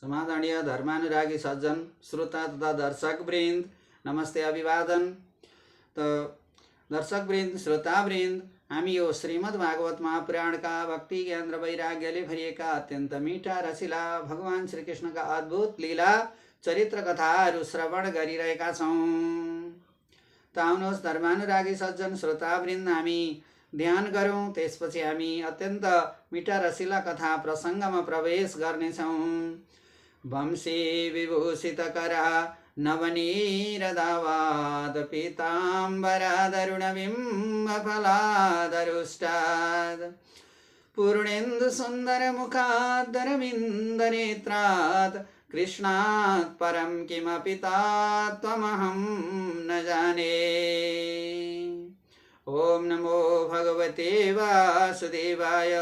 समादरणीय धर्मानुरागी सज्जन श्रोता तथा दर्शक वृन्द, नमस्ते अभिवादन। तो दर्शक वृन्द, श्रोता वृन्द, हामी यो श्रीमद् भागवत महापुराणका भक्ति ज्ञान र वैराग्यले भरिएका अत्यन्त मीठा रसिला भगवान श्रीकृष्णका अद्भुत लीला चरित्र कथाहरू श्रवण गरिरहेका छौँ। त आउनुहोस् धर्मानुरागी सज्जन श्रोता वृन्द, हामी ध्यान गरौँ। त्यसपछि हामी अत्यन्त मीठा रसिला कथा प्रसङ्गमा प्रवेश गर्नेछौँ। वंशी विभूषितकरा नवनीरदावाद पीताम्बरादरुणबिम्बफलादरुष्टाद पूर्णेन्दु सुन्दर मुखादरविन्दनेत्रात् कृष्णात् परं किमपि तत्त्वमहं न जाने। ओम नमो भगवते वासुदेवाय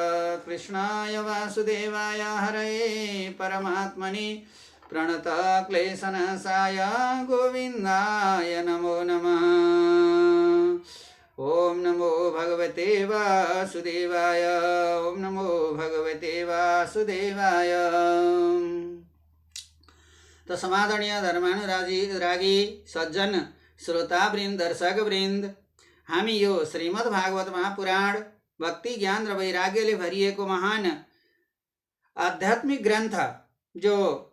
कृष्णाय वासुदेवाय हरये परमात्मने प्रणत क्लेशनाशाय गोविन्दाय नमो नमः। ओम नमो भगवते वासुदेवाय, ओम नमो भगवते वासुदेवाय। तो समादरणीय धर्मानुरागी सज्जन श्रोता वृन्द, दर्शक वृन्द, हामी यो श्रीमद् भागवत महापुराण भक्ति ज्ञान र वैराग्यले भरिएको महान आध्यात्मिक ग्रन्थ, जो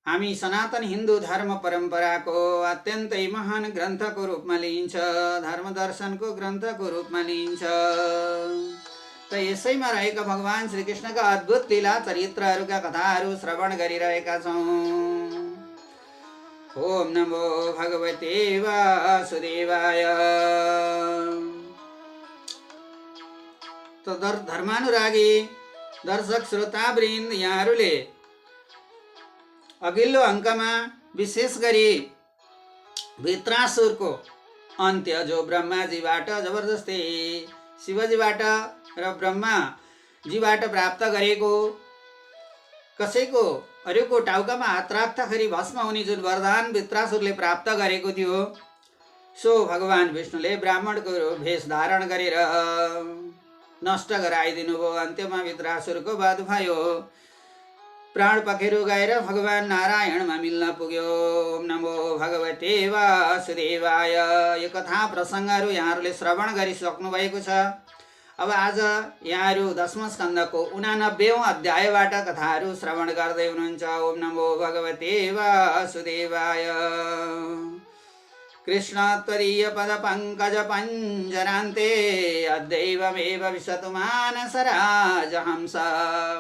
हामी सनातन हिन्दू धर्म परम्पराको अत्यन्तै महान ग्रन्थको रूपमा लिइन्छ, धर्म दर्शनको ग्रन्थको रूपमा लिइन्छ। त यसैमा रहेका भगवान श्रीकृष्णका अद्भुत लीला चरित्रहरूका कथाहरू श्रवण गरिरहेका छौँ। ओम नमो भगवते वासुदेवाय। तो धर्मानुरागी दर्शक श्रोता वृन्द, यहाँहरूले अघिल्लो अङ्कमा विशेष गरी वृत्रासुरको अन्त्य, जो ब्रह्माजीबाट जबरजस्ती शिवजीबाट र ब्रह्माजीबाट प्राप्त गरेको, कसैको अरूको टाउकामा हात राख्दाखेरि भस्म हुने जुन वरदान वृत्रासुरले प्राप्त गरेको थियो, सो भगवान विष्णुले ब्राह्मणको भेष धारण गरेर नष्ट गराइदिनु भयो। अन्त्यमा वृत्रासुरको वध भयो। प्राण पखेरु गएर भगवान नारायणमा मिल्न पुग्यो। ओम नमो भगवते वासुदेवाय। यो कथा प्रसङ्गहरू यहाँहरूले श्रवण गरिसक्नु भएको छ। अब आज यहाँहरू 10औं स्कन्धको 89औं अध्यायबाट कथाहरू श्रवण गर्दै हुनुहुन्छ। ओम नमो भगवते वासुदेवाय। कृष्ण त्वदीय पद पंकज पंजरान्ते अद्दैवमेव विशतु मानसराज हंस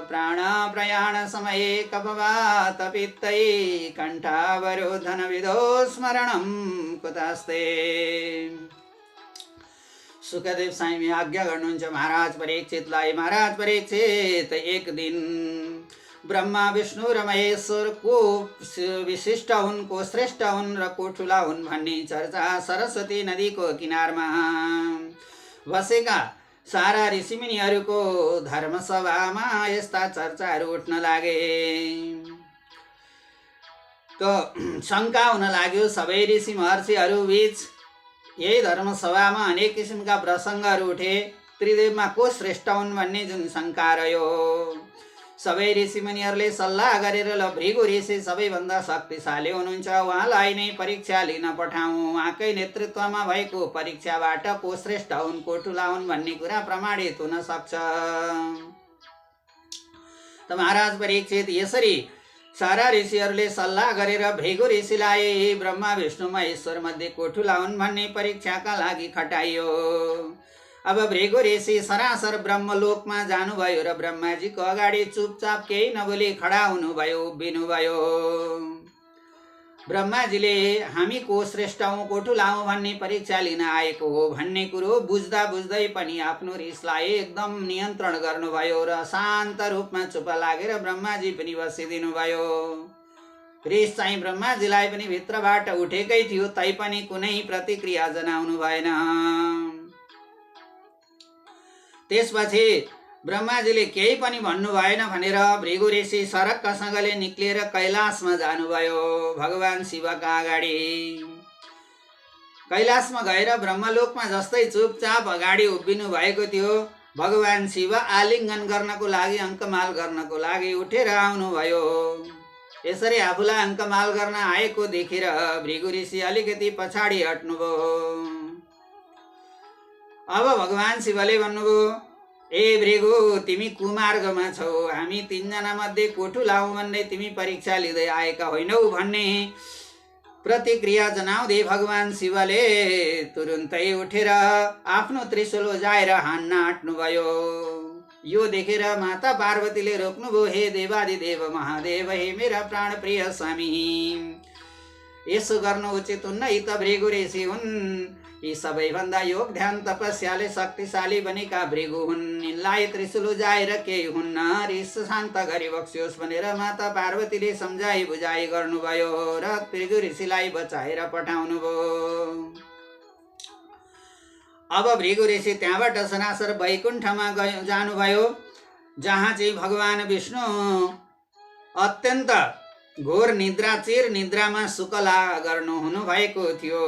प्राण प्रयाण समये कपवात पित्तै कंठावरोधन विदो स्मरणं कुतस्ते। सुखदेव स्वामी आज्ञा गर्नुहुन्छ महाराज परीक्षितलाई। महाराज परीक्षित, एक दिन ब्रह्मा विष्णु र महेश्वर को विशिष्ट हुन्, को श्रेष्ठ हुन् र को ठुला हुन् भन्ने चर्चा सरस्वती नदीको किनारमा बसेका सारा ऋषिमुनिहरूको धर्मसभामा यस्ता चर्चाहरू उठ्न लागे। तो शङ्का हुन लाग्यो सबै ऋषि महर्षिहरू बीच। यही धर्मसभामा अनेक किसिमका प्रसङ्गहरू उठे। त्रिदेवमा को श्रेष्ठ हुन् भन्ने जुन शङ्का रह्यो, सबै ऋषिमुनिहरूले सल्लाह गरेर ल भृगु ऋषि सबैभन्दा शक्तिशाली हुनुहुन्छ, उहाँलाई नै परीक्षा लिन पठाउँ। उहाँकै नेतृत्वमा भएको परीक्षाबाट को श्रेष्ठ हुन्, को ठुला हुन् भन्ने कुरा प्रमाणित हुन सक्छ। त महाराज परीक्षित, यसरी सारा ऋषिहरूले सल्लाह गरेर भृगु ऋषिलाई ब्रह्मा विष्णु महेश्वर मध्ये को ठुला हुन् भन्ने परीक्षाका लागि खटाइयो। अब भृगु ऋषि सरासर ब्रह्मलोकमा जानुभयो र ब्रह्माजीको अगाडि चुपचाप केही नबोली खडा हुनुभयो, उभिनुभयो। ब्रह्माजीले हामी को श्रेष्ठ हौं, को ठुला हौं भन्ने परीक्षा लिन आएको हो भन्ने कुरो बुझ्दा बुझ्दै पनि आफ्नो रिसलाई एकदम नियन्त्रण गर्नुभयो र शान्त रूपमा चुप लागेर ब्रह्माजी पनि बसिदिनु भयो। रिस चाहिँ ब्रह्माजीलाई पनि भित्रबाट उठेकै थियो, तैपनि कुनै प्रतिक्रिया जनाउनु भएन। त्यसपछि ब्रह्माजीले केही पनि भन्नु भएन भनेर भृगु ऋषि सरक्कसँगले निक्लिएर कैलाशमा जानुभयो भगवान शिवका अगाडि। कैलाशमा गएर ब्रह्मलोकमा जस्तै चुपचाप अगाडि उभिनु भएको थियो, भगवान शिव आलिङ्गन गर्नको लागि, अङ्कमाल गर्नको लागि उठेर आउनुभयो। यसरी आफूलाई अङ्कमाल गर्न आएको देखेर भृगु ऋषि अलिकति पछाडि हट्नुभयो। अब भगवान शिवले भन्नुभयो, ए भृगु, तिमी कुमार्गमा छौ, हामी 3 जना मध्ये कोठु लाउँ भन्ने तिमी परीक्षा लिँदै आएका होइनौ भन्ने प्रतिक्रिया जनाउँदै भगवान शिवले तुरुन्तै उठेर आफ्नो त्रिशूल उजाएर हान्न आँट्नुभयो। यो देखेर माता पार्वतीले रोक्नुभयो, हे देवादिदेव महादेव, हे मेरा प्राण प्रिय स्वामी, यसो गर्नु उचित हुन्न, यी त भृगु ऋषि हुन्। यी सबैभन्दा योग ध्यान तपस्याले शक्तिशाली बनेका भृगु हुन्, यिनलाई त्रिशूल उजाएर केही हुन्न, रिस शान्त गरी बक्सियोस् भनेर माता पार्वतीले सम्झाइ बुझाइ गर्नुभयो र भृगु ऋषिलाई बचाएर पठाउनुभयो। अब भृगु ऋषि त्यहाँबाट सनासर वैकुण्ठमा जानुभयो, जहाँ चाहिँ भगवान विष्णु अत्यन्त घोर निद्रा चिर निद्रामा सुकला गर्नुहुनु भएको थियो।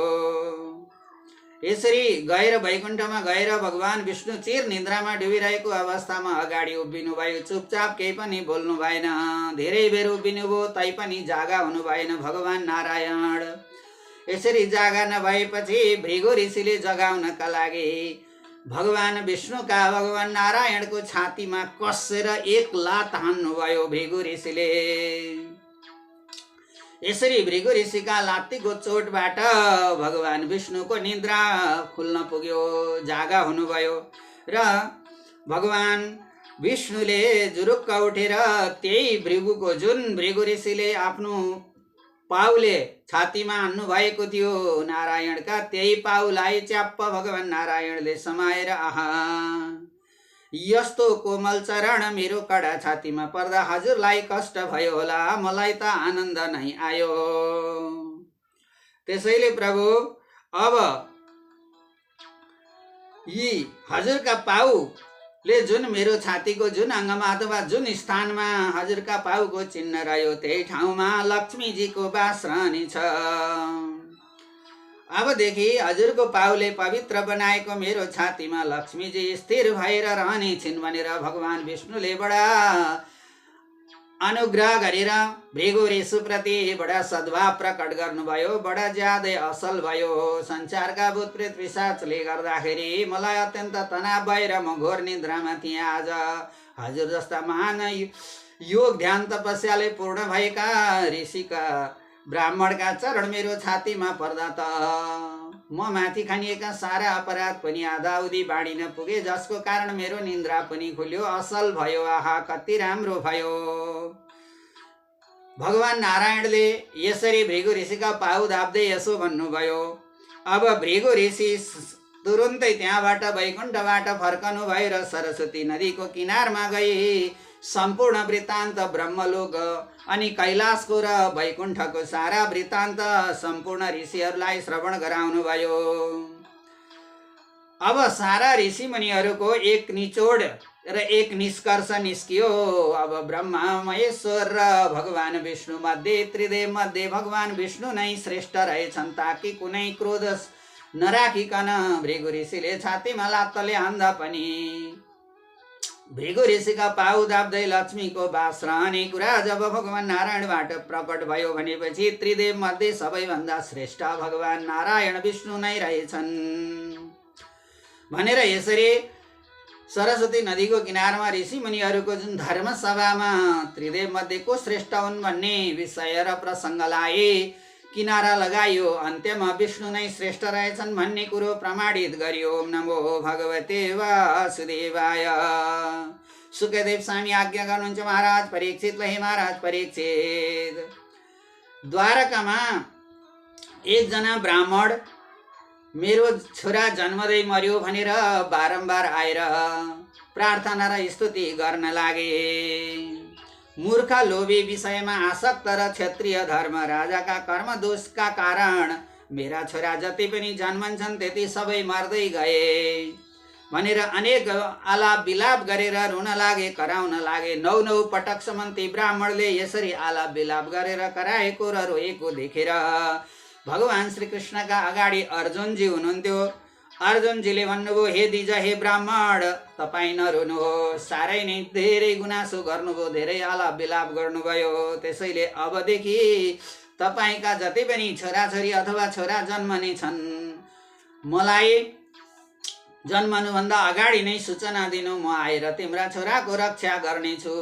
यसरी गएर वैकुण्ठमा गएर भगवान विष्णु चिर निद्रामा डुबिरहेको अवस्थामा अगाडि उभिनु भयो। चुपचाप केही पनि बोल्नु भएन, धेरै बेर उभिनुभयो तैपनि जागा हुनु भएन भगवान नारायण। यसरी जागा नभएपछि भृगु ऋषिले जगाउनका लागि भगवान विष्णुका भगवान नारायणको छातीमा कसेर 1 लात हान्नुभयो भृगु ऋषिले। यसरी भृगु ऋषिका लात्तीको चोटबाट भगवान विष्णुको निद्रा खुल्न पुग्यो, जागा हुनुभयो र भगवान विष्णुले जुरुक्क उठेर त्यही भृगुको, जुन भृगु ऋषिले आफ्नो पाउले छातीमा हान्नु भएको थियो नारायणका, त्यही पाउलाई च्याप्प भगवान नारायणले समाएर, आहा, यस्तो कोमल चरण मेरो कडा छातीमा पर्दा हजुरलाई कष्ट भयो होला, मलाई त आनन्द नै आयो। त्यसैले प्रभु, अब यी हजुरका पाउले जुन मेरो छातीको जुन अङ्गमा अथवा जुन स्थानमा हजुरका पाउको चिन्ह रह्यो त्यही ठाउँमा लक्ष्मीजीको बास रहनेछ। अबदेखि हजुरको पाउले पवित्र बनाएको मेरो छातीमा लक्ष्मीजी स्थिर भएर रहनेछिन् भनेर भगवान विष्णुले बडा अनुग्रह गरेर भृगु ऋषिप्रति बडा सद्भाव प्रकट गर्नुभयो। बडा ज्यादै असल भयो। संसारका भूत प्रेत पिशाचले गर्दाखेरि मलाई अत्यन्त तनाव भएर म घोर निद्रामा थिएँ। आज हजुर जस्ता महान योग ध्यान तपस्याले पूर्ण भएका ऋषिका ब्राह्मणका चरण मेरो छातीमा पर्दा त म माथि खानिएका सारा अपराध पनि आधाउधी बाँडिन पुगे, जसको कारण मेरो निन्द्रा पनि खुल्यो, असल भयो। आहा, कति राम्रो भयो। भगवान नारायणले यसरी भृगु ऋषिका पाउ दाब्दै यसो भन्नुभयो। अब भृगु ऋषि तुरुन्तै त्यहाँबाट वैकुण्ठबाट फर्कनु भयो र सरस्वती नदीको किनारमा गई सम्पूर्ण वृत्तान्त ब्रह्मलोक अनि कैलाशको र वैकुण्ठको सारा वृत्तान्त सम्पूर्ण ऋषिहरूलाई श्रवण गराउनु भयो। अब सारा ऋषि मुनिहरूको एक निचोड र एक निष्कर्ष निस्कियो। अब ब्रह्मा महेश्वर र भगवान विष्णु मध्ये, त्रिदेव मध्ये भगवान विष्णु नै श्रेष्ठ रहेछन्, ताकि कुनै क्रोध नराखिकन भृगु ऋषिले छातीमा लात्तले हान्दा पनि भृगु ऋषिका पाउ दाब्दै लक्ष्मीको बास रहने कुरा जब भगवान नारायणबाट प्रकट भयो भनेपछि त्रिदेव मध्ये सबैभन्दा श्रेष्ठ भगवान नारायण विष्णु नै रहेछन् भनेर यसरी सरस्वती नदीको किनारमा ऋषि मुनिहरूको जुन धर्मसभामा त्रिदेव मध्ये को श्रेष्ठ हुन् भन्ने विषय र प्रसङ्गलाई किनारा लगाइयो। अन्त्यमा विष्णु नै श्रेष्ठ रहेछन् भन्ने कुरो प्रमाणित गरियो। ओम नमो भगवते वासुदेवाय। सुखदेव स्वामी आज्ञा गर्नुहुन्छ महाराज परीक्षितले। हे महाराज परीक्षित, द्वारकामा एकजना ब्राह्मण मेरो छोरा जन्मदै मर्यो भनेर बारम्बार आएर प्रार्थना र स्तुति गर्न लागे। मूर्ख लोभी विषयमा आसक्त र क्षत्रिय धर्म राजाका कर्म दोषका कारण मेरा छोरा जति पनि जन्मन्छन् त्यति सबै मर्दै गए भनेर अनेक आलाप विलाप गरेर रुन लागे, कराउन लागे। 9 पटकसम्म ती ब्राह्मणले यसरी आलाप विलाप गरेर कराएको र रोएको देखेर भगवान श्रीकृष्णका अगाडि अर्जुनजी हुनुहुन्थ्यो। अर्जुनजीले भन्नुभयो, हे द्विज, हे ब्राह्मण, तपाईँ नरुनुहोस्, साह्रै नै धेरै गुनासो गर्नुभयो, धेरै आलाप विलाप गर्नुभयो। त्यसैले अबदेखि तपाईँका जति पनि छोराछोरी अथवा छोरा जन्मने छन्, मलाई जन्मनुभन्दा अगाडि नै सूचना दिनु, म आएर तिम्रा छोराको रक्षा गर्नेछु।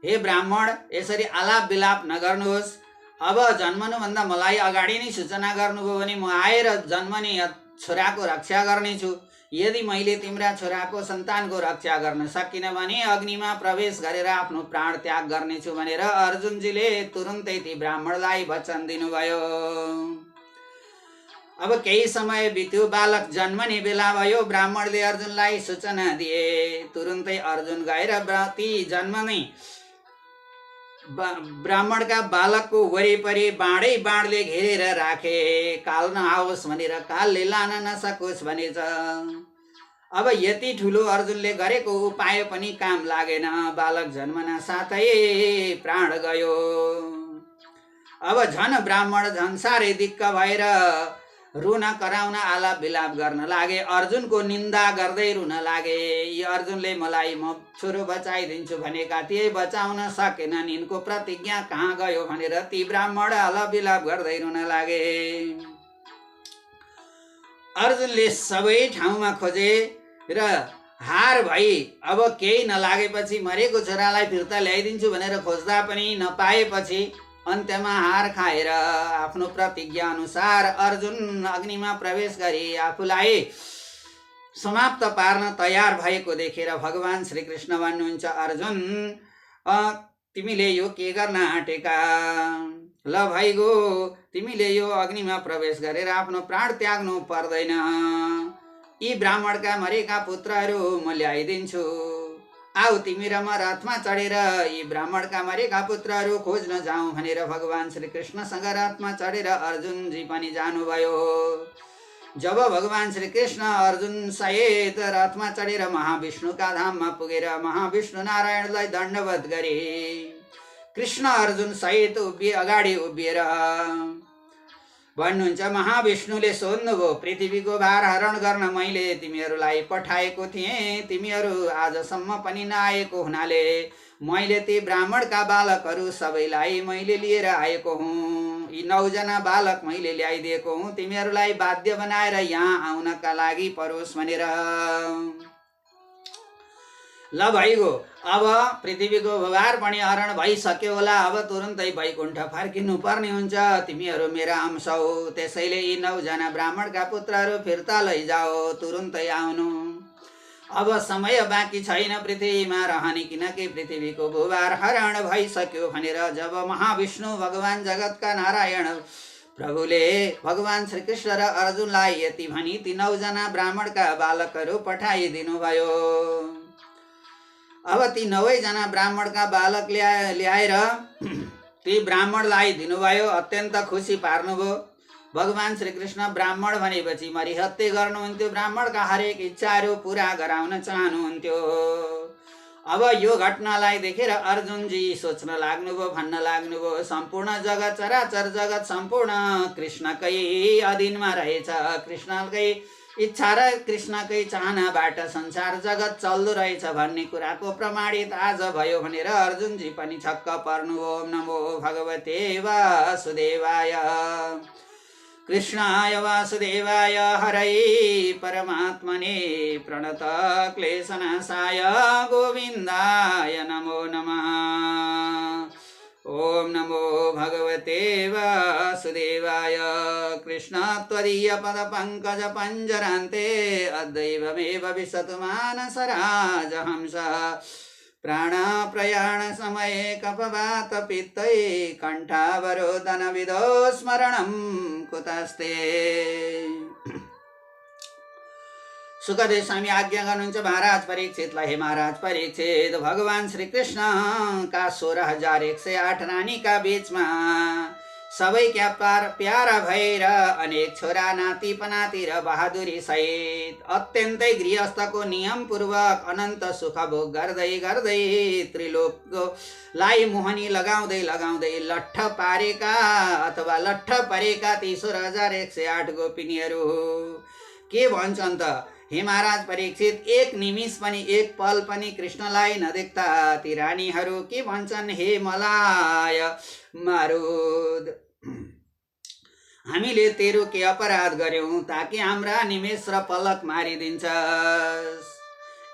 हे ब्राह्मण, यसरी आलाप विलाप नगर्नुहोस्। अब जन्मनुभन्दा मलाई अगाडि नै सूचना गर्नुभयो भने म आएर जन्मने छोराको रक्षा गर्नेछु। यदि मैले तिम्रा छोराको सन्तानको रक्षा गर्न सकिनँ भने अग्निमा प्रवेश गरेर आफ्नो प्राण त्याग गर्नेछु भनेर अर्जुनजीले तुरुन्तै ती ब्राह्मणलाई वचन दिनुभयो। अब केही समय बित्यो, बालक जन्मने बेला भयो। ब्राह्मणले अर्जुनलाई सूचना दिए। तुरुन्तै अर्जुन गएर ती जन्मने ब्राह्मणका बालकको वरिपरि बाँडै बाँडले घेरेर राखे, काल नआओस् भनेर, कालले लान नसकोस् भनेर। अब यति ठुलो अर्जुनले गरेको उपाय पनि काम लागेन। बालक जन्मना साथै प्राण गयो। अब झन ब्राह्मण झन् साह्रै दिक्क भएर रुन कराउन आलाप विलाप गर्न लागे। अर्जुनको निन्दा गर्दै रुन लागे। यी अर्जुनले मलाई म छोरो बचाइदिन्छु भनेका थिए, बचाउन सकेनन्, यिनको प्रतिज्ञा कहाँ गयो भनेर ती ब्राह्मण आलाप विलाप गर्दै रुन लागे। अर्जुनले सबै ठाउँमा खोजे र हार भई अब केही नलागेपछि मरेको छोरालाई फिर्ता ल्याइदिन्छु भनेर खोज्दा पनि नपाएपछि अन्त्यमा हार खाएर आफ्नो प्रतिज्ञा अनुसार अर्जुन अग्निमा प्रवेश गरी आफूलाई समाप्त पार्न तयार भएको देखेर भगवान श्रीकृष्ण भन्नुहुन्छ, अर्जुन, तिमीले यो के गर्न आँटेका? ल भइगो, तिमीले यो अग्निमा प्रवेश गरेर आफ्नो प्राण त्याग्नु पर्दैन। यी ब्राह्मणका मरेका पुत्रहरू म ल्याइदिन्छु। आऊ, तिमी र म रथमा चढेर यी ब्राह्मणका मरेका पुत्रहरू खोज्न जाउँ भनेर भगवान श्रीकृष्णसँग रथमा चढेर अर्जुनजी पनि जानुभयो। जब भगवान श्रीकृष्ण अर्जुन सहित रथमा चढेर महाविष्णुका धाममा पुगेर महाविष्णु नारायणलाई दण्डवत गरे, कृष्ण अर्जुन सहित अगाडि उभिएर भन्नुहुन्छ, महाविष्णुले सोध्नुभयो, पृथ्वीको भार हरण गर्न मैले तिमीहरूलाई पठाएको थिएँ, तिमीहरू आजसम्म पनि नआएको हुनाले मैले ती ब्राह्मणका बालकहरू सबैलाई मैले लिएर आएको हुँ। यी 9 जना बालक मैले ल्याइदिएको हुँ, तिमीहरूलाई बाध्य बनाएर यहाँ आउनका लागि परोस् भनेर। ल भइगो, अब पृथ्वीको भार पनि हरण भइसक्यो होला, अब तुरुन्तै वैकुण्ठ फर्किनु पर्ने हुन्छ, तिमीहरू मेरा अंश हौ। त्यसैले यी 9 जना ब्राह्मणका पुत्रहरू फिर्ता लैजाओ, तुरुन्तै आउनु। अब समय बाँकी छैन पृथ्वीमा रहने, किनकि पृथ्वीको भूभार हरण भइसक्यो भनेर जब महाविष्णु भगवान जगतका नारायण प्रभुले भगवान श्रीकृष्ण र अर्जुनलाई यति भनी ती 9 जना ब्राह्मणका बालकहरू पठाइदिनु भयो। अब ती 9 जना ब्राह्मणका बालक ल्याएर ती ब्राह्मणलाई दिनुभयो, अत्यन्त खुसी पार्नुभयो। भगवान श्रीकृष्ण ब्राह्मण भनेपछि मरिहत्ते गर्नुहुन्थ्यो, ब्राह्मणका हरेक इच्छाहरू पुरा गराउन चाहनुहुन्थ्यो। अब यो घटनालाई देखेर अर्जुनजी सोच्न लाग्नुभयो, भन्न लाग्नुभयो, सम्पूर्ण जगत, चराचर जगत सम्पूर्ण कृष्णकै अधीनमा रहेछ। कृष्णकै इच्छा र कृष्णकै चाहनाबाट संसार जगत चल्दो रहेछ भन्ने कुराको प्रमाणित आज भयो भनेर अर्जुनजी पनि छक्क पर्नु। ओम नमो भगवते वासुदेवाय, कृष्णाय वासुदेवाय, हरै परमात्मने प्रणत क्लेशनाशाय गोविन्दाय नमो नमः। ओम नमो भगवते वासुदेवाय, कृष्ण त्वदीय पद पंकज पंजरान्ते अद्वैवमेव विशतु मानसराजहंस। प्राण प्रयाण समये कफवात पित्तै कंठावरोदन विदो स्मरणं कुतस्ते। सुखदेव स्वामी आज्ञा गर्नुहुन्छ महाराज परीक्षितलाई, हे महाराज परीक्षित, भगवान श्री कृष्ण का 16,108 रानी का बीचमा सबै क्या प्यारा भएर अनेक छोरा नाति पनाति र बहादुरी सहित अत्यन्तै गृहस्थको नियमपूर्वक अनन्त सुख भोग गर्दै गर्दै त्रिलोकलाई मोहनी लगाउँदै लगाउँदै लट्ठ पारेका अथवा लट्ठ परेका ती 16,108 गोपिनीहरू के भन्छन् त? हे महाराज परीक्षित, एक निमिष पनि एक पल पनि कृष्णलाई नदेख्दा ती रानीहरू के भन्छन्? हे मलाय मारुद, हामीले तेरो के अपराध गर्यौं ताकि हाम्रा निमेष र पलक मारिदिन्छस्?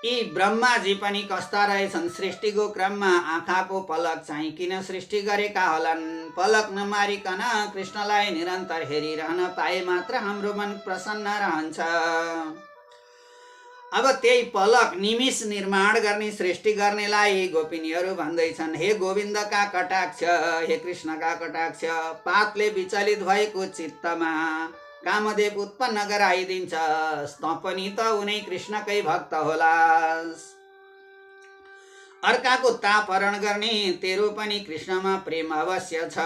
यी ब्रह्माजी पनि कस्ता रहेछन्? सृष्टिको क्रममा आँखाको पलक चाहिँ किन सृष्टि गरेका होलान्? पलक नमारिकन कृष्णलाई निरन्तर हेरिरहन पाए मात्र हाम्रो मन प्रसन्न रहन्छ। अब त्यही पलक निमिष निर्माण गर्ने सृष्टि गर्नेलाई गोपिनीहरू भन्दैछन्, हे गोविन्दका कटाक्ष, हे कृष्णका कटाक्ष, पातले विचलित भएको चित्तमा कामदेव उत्पन्न गराइदिन्छस्, त पनि त उनै कृष्णकै भक्त होलास्। अर्काको तापहरण गर्ने तेरो पनि कृष्णमा प्रेम अवश्य छ,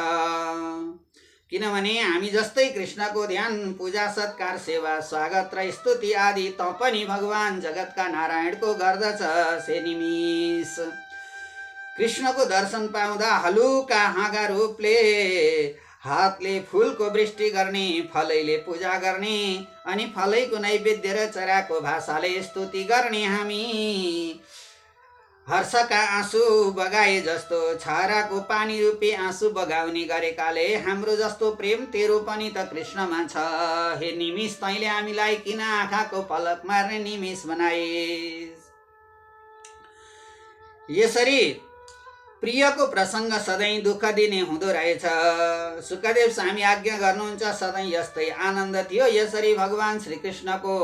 किनभने हामी जस्तै कृष्णको ध्यान पूजा सत्कार सेवा स्वागत र स्तुति आदि त पनि भगवान जगतका नारायणको गर्दछ। से निमिष कृष्णको दर्शन पाउँदा हलुका हाँगा रूपले हातले फूलको वृष्टि गर्ने, फलैले पूजा गर्ने अनि फलैको नैवेद्य र चराको भाषाले स्तुति गर्ने हामी हर्षका आँसु बगाए जस्तो छाराको पानी रूपी आँसु बगाउने गरेकाले हाम्रो जस्तो प्रेम तेरो पनि त कृष्णमा छ। हे निमिष, तैँले हामीलाई किन आँखाको पलक मार्ने निमिष बनाइस्? यसरी प्रियको प्रसङ्ग सधैँ दुःख दिने हुँदो रहेछ। सुखदेव स्वामी आज्ञा गर्नुहुन्छ, सधैँ यस्तै आनन्द थियो। यसरी भगवान श्रीकृष्णको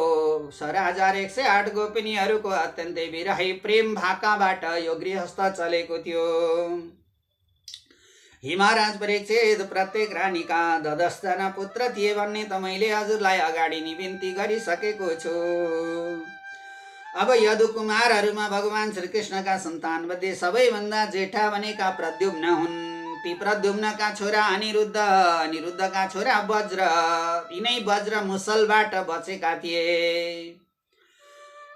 16,108 गोपिनीहरूको अत्यन्तै विरही प्रेम भाकाबाट यो गृहस्थ चलेको थियो। हे महाराज परीक्षित, प्रत्येक रानीका 10 जना पुत्र थिए भन्ने त मैले हजुरलाई अगाडि नै बिन्ती गरिसकेको छु। अब यदु कुमारहरूमा भगवान श्रीकृष्णका सन्तान मध्ये सबैभन्दा जेठा भनेका प्रद्युम्न हुन्। ती प्रद्युम्नका छोरा अनिरुद्ध, अनिरुद्धका छोरा वज्र, यिनै वज्र मुसलबाट बचेका थिए।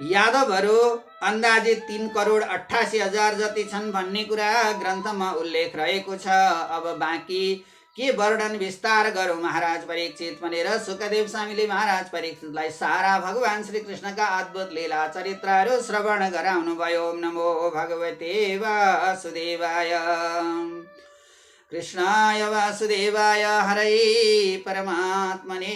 यादवहरू अन्दाजित 3,88,000 जति छन् भन्ने कुरा ग्रन्थमा उल्लेख रहेको छ। अब बाँकी के वर्णन विस्तार गरौँ महाराज परीक्षित भनेर सुखदेव स्वामीले महाराज परीक्षितलाई सारा भगवान श्रीकृष्णका अद्भुत लीला चरित्रहरू श्रवण गराउनु भयो। ओम नमो भगवते वासुदेवाय, कृष्णाय वासुदेवाय, हरै परमात्मने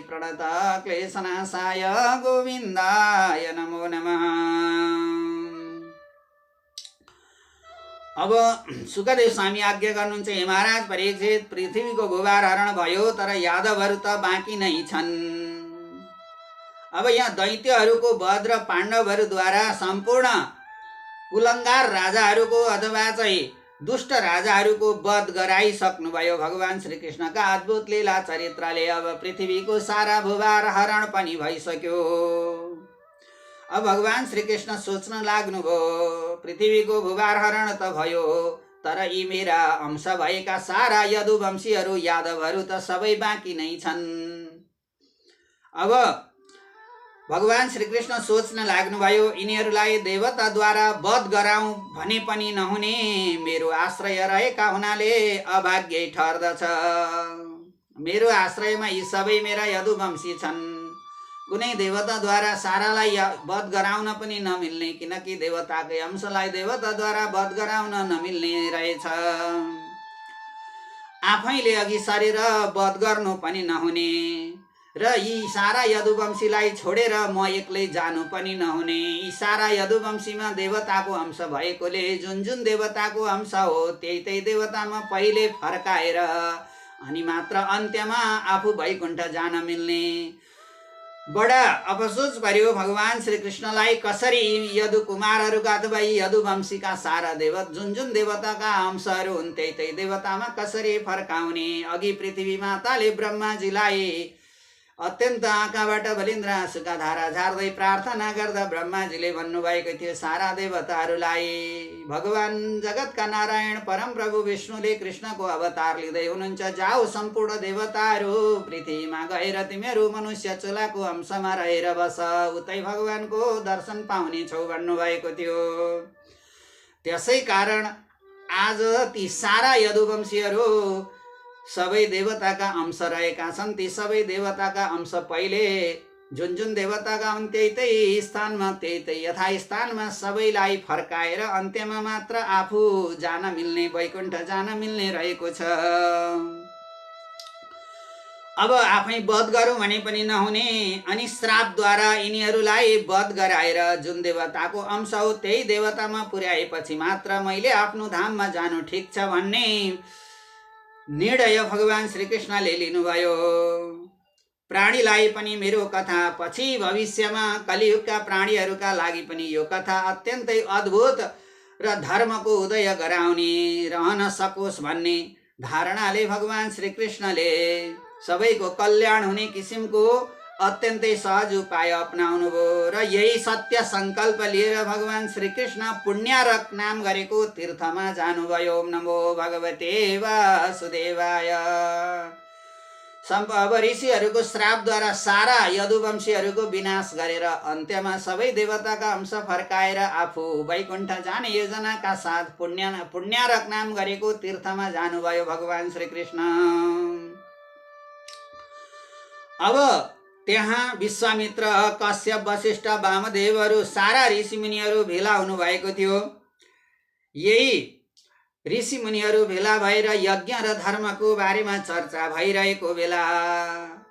प्रणत क्लेशनाशाय गोविन्दाय नमो नमः। अब सुखदेव स्वामी आज्ञा गर्नुहुन्छ, हे महाराज परीक्षित, पृथ्वीको भूभार हरण भयो तर यादवहरू त बाँकी नै छन्। अब यहाँ दैत्यहरूको वध र पाण्डवहरूद्वारा सम्पूर्ण कुलङ्गार राजाहरूको अथवा चाहिँ दुष्ट राजाहरूको वध गराइसक्नुभयो भगवान श्रीकृष्णका अद्भुत लीला चरित्रले। अब पृथ्वीको सारा भूभार हरण पनि भइसक्यो। अब भगवान श्रीकृष्ण सोच्न लाग्नुभयो, पृथ्वीको भूभार हरण त भयो तर यी मेरा अंश भएका सारा यदुवंशीहरू यादवहरू त सबै बाँकी नै छन्। अब भगवान श्रीकृष्ण सोच्न लाग्नुभयो, यिनीहरूलाई देवताद्वारा वध गराउँ भने पनि नहुने, मेरो आश्रय रहेका हुनाले अभाग्यै ठर्दछ। मेरो आश्रयमा यी सबै मेरा यदुवंशी छन्। कुनै देवताद्वारा सारालाई वध गराउन पनि नमिल्ने, किनकि देवताकै अंशलाई देवताद्वारा वध गराउन नमिल्ने रहेछ। आफैले अघि सरेर वध गर्नु पनि नहुने र यी सारा यदुवंशीलाई छोडेर म एक्लै जानु पनि नहुने। यी सारा यदुवंशीमा देवताको अंश भएकोले जुन जुन देवताको अंश हो त्यही त्यही देवतामा पहिले फर्काएर अनि मात्र अन्त्यमा आफू वैकुण्ठ जान मिल्ने। बडा अफसोस पर्यो भगवान श्रीकृष्णलाई, कसरी यदु कुमारहरूका अथवा यदुवंशीका सारा जुन जुन देवताका अंशहरू हुन् त्यही त्यही देवतामा कसरी फर्काउने। अघि पृथ्वी माताले ब्रह्माजीलाई अत्यन्त आँखाबाट बलिन्द्र आँसुका धारा झार्दै प्रार्थना गर्दा ब्रह्माजीले भन्नुभएको थियो सारा देवताहरूलाई। भगवान जगतका नारायण परम प्रभु विष्णुले कृष्णको अवतार लिँदै हुनुहुन्छ। जाऊ सम्पूर्ण देवताहरू पृथ्वीमा गएर तिमीहरू मनुष्य चोलाको अंशमा रहेर बस, उतै भगवानको दर्शन पाउने छौ भन्नुभएको थियो। त्यसै कारण आज ती सारा यदुवंशीहरू सबै देवताका अंश रहेका छन्। ती सबै देवताका अंश पहिले जुन जुन देवताका हुन् त्यही स्थानमा त्यही यथास्थानमा सबैलाई फर्काएर अन्त्यमा मात्र आफू जान मिल्ने, वैकुण्ठ जान मिल्ने रहेको छ। अब आफै वध गरौँ भने पनि नहुने, अनि श्रापद्वारा यिनीहरूलाई वध गराएर जुन देवताको अंश हो त्यही देवतामा पुर्याएपछि मात्र मैले आफ्नो धाममा जानु ठिक छ भन्ने निर्णय भगवान श्रीकृष्णले लिनुभयो। प्राणीलाई पनि मेरो कथा पछि भविष्यमा कलियुगका प्राणीहरूका लागि पनि यो कथा अत्यन्तै अद्भुत र धर्मको उदय गराउने रहन सकोस् भन्ने धारणाले भगवान श्रीकृष्णले सबैको कल्याण हुने किसिमको अत्यन्तै सहज उपाय अपनाउनु भयो। र यही सत्य संकल्प लिएर भगवान श्रीकृष्ण पुण्यारक नाम गरेको तीर्थमा जानुभयो। ओम नमो भगवते वासुदेवाय। अब ऋषिहरूको श्रापद्वारा सारा यदुवंशीहरूको विनाश गरेर अन्त्यमा सबै देवताका अंश फर्काएर आफू वैकुण्ठ जाने योजनाका साथ पुण्यारक नाम गरेको तीर्थमा जानुभयो भगवान श्रीकृष्ण। अब त्यहाँ विश्वामित्र, कश्यप, वशिष्ठ, वामदेवहरू सारा ऋषिमुनिहरू भेला हुनुभएको थियो। यही ऋषिमुनिहरू भेला भएर यज्ञ र धर्मको बारेमा चर्चा भइरहेको बेला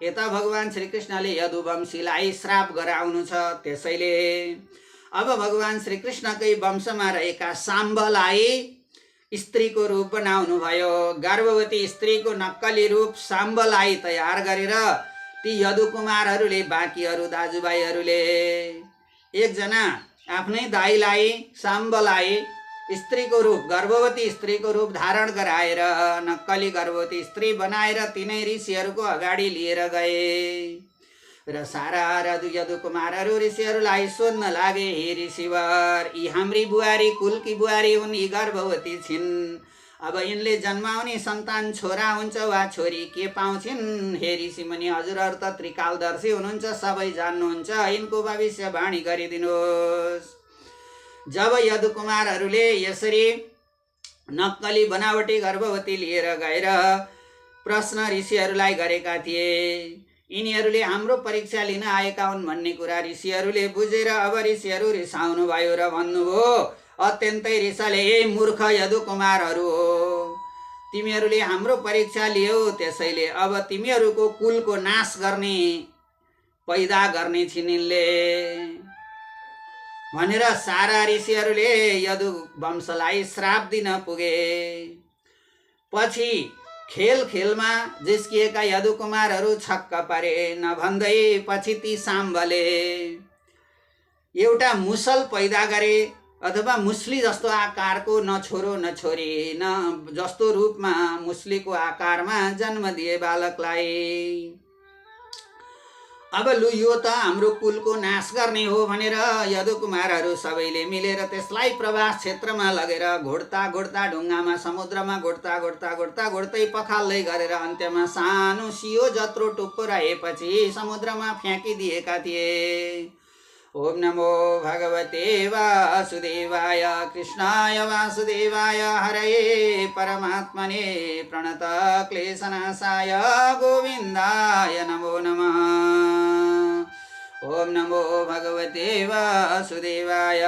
यता भगवान श्रीकृष्णले यदुवंशीलाई श्राप गराउनु छ। त्यसैले अब भगवान श्रीकृष्णकै वंशमा रहेका शाम्बलाई स्त्रीको रूप बनाउनु भयो। गर्भवती स्त्रीको नक्कली रूप शाम्बलाई तयार गरेर ती यदुकुमारहरूले, बाँकीहरू दाजुभाइहरूले एकजना आफ्नै दाइलाई शाम्बलाई स्त्रीको रूप, गर्भवती स्त्रीको रूप धारण गराएर नक्कली गर्भवती स्त्री बनाएर तिनै ऋषिहरूको अगाडि लिएर गए र सारा यदुकुमारहरू ऋषिहरूलाई सोध्न लागे, हे ऋषिवर, यी हाम्री बुहारी कुलकी बुहारी हुन्, यी गर्भवती छिन्, अब यिनले जन्माउने सन्तान छोरा हुन्छ वा छोरी के पाउँछिन्? हे ऋषिमुनि, हजुरहरू त त्रिकालदर्शी हुनुहुन्छ, सबै जान्नुहुन्छ, यिनको भविष्यवाणी गरिदिनुहोस्। जब यदुकुमारहरूले यसरी नक्कली बनावटी गर्भवती लिएर गएर प्रश्न ऋषिहरूलाई गरेका थिए, यिनीहरूले हाम्रो परीक्षा लिन आएका हुन् भन्ने कुरा ऋषिहरूले बुझेर अब ऋषिहरू रिसाउनु भयो र भन्नुभयो अत्यन्तै रिसाले, ए मूर्ख यदुकुमारहरू हो, तिमीहरूले हाम्रो परीक्षा लियौ, त्यसैले अब तिमीहरूको कुलको नाश गर्ने, पैदा गर्ने छिन् यिनले भनेर सारा ऋषिहरूले यदु वंशलाई श्राप दिन पुगे। पछि खेल खेलमा जिस्किएका यदुकुमारहरू छक्क परे। नभन्दै पछि ती शाम्बले एउटा मुसल पैदा गरे, अथवा मुस्ली जस्तो आकारको, न छोरो न छोरी, न जस्तो रूपमा मुस्लीको आकारमा जन्म दिए बालकलाई। अब लु यो त हाम्रो कुलको नाश गर्ने हो भनेर यदुकुमारहरू सबैले मिलेर त्यसलाई प्रवास क्षेत्रमा लगेर घोड्ता घोड्ता ढुङ्गामा, समुद्रमा घोड्तै पखाल्दै गरेर अन्त्यमा सानो सियो जत्रो टुप्पो रहेपछि समुद्रमा फ्याँकिदिएका थिए। ओम नमो भगवते वासुदेवाय। कृष्णाय वासुदेवाय हरये परमात्मने प्रणत क्लेशनाशाय गोविन्दाय नमो नमः। ओम नमो भगवते वासुदेवाय।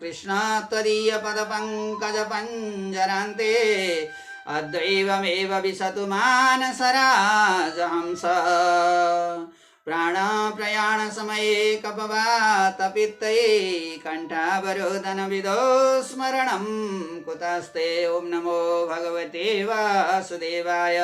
कृष्ण त्वदीय पदपङ्कज पञ्जरान्ते अद्वैवमेव विशतु मानसराजहंस। प्राण प्रयाण समये कपवात पित्तये कंठावरोधन विदो स्मरणं कुतस्ते। ओम नमो भगवते वासुदेवाय।